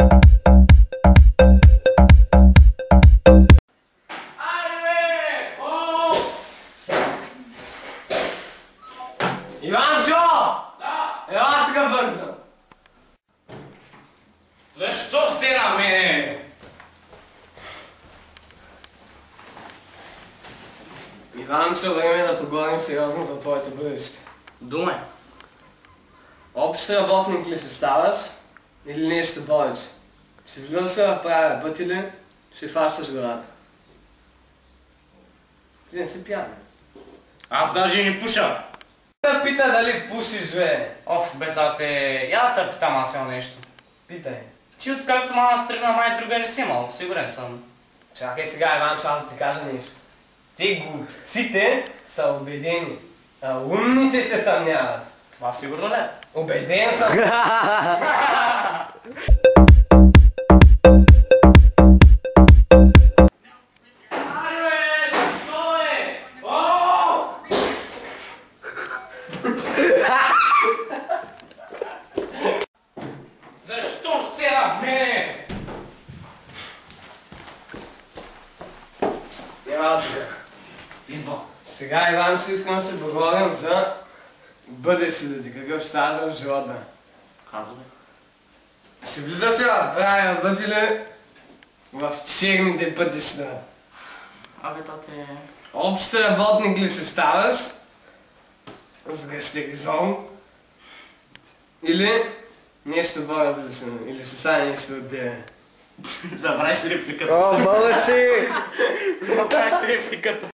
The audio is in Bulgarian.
Иванчо! Да! Ела тука бързо! Защо се на мене? Иванчо, време е да поговорим сериозно за твоето бъдеще. Думай. Общ работник ли ще ставаш или нещо повече? Ще влизаш в правия път или ще фащаш гората? Ти не си пиян. Аз даже не пуша. Да пита дали пушиш, бе. Оф, бе, тате, я да те питам аз едно нещо. Питай. Ти откакто мама стръгна, май друга не си имал, сигурен съм. Чакай сега, Иванчо, аз да ти кажа нещо. Те глупците са убедени, а умните се съмняват. Това сигурно не. Убеден съм. Защо се на мене? Няма тука. Идва. Сега, Иванчо, искам да се поговорим за бъдещето ти, какъв ще ставаш в живота. Казвай. Ще влизаш ли в правия път или в черните пътища? Абе, тате... Общ работник ли ще ставаш с гащеризон или нещо по-различно, или ще стане нещо от тебе? Забравяй си репликата. О, молодци! Забравяй си репликата.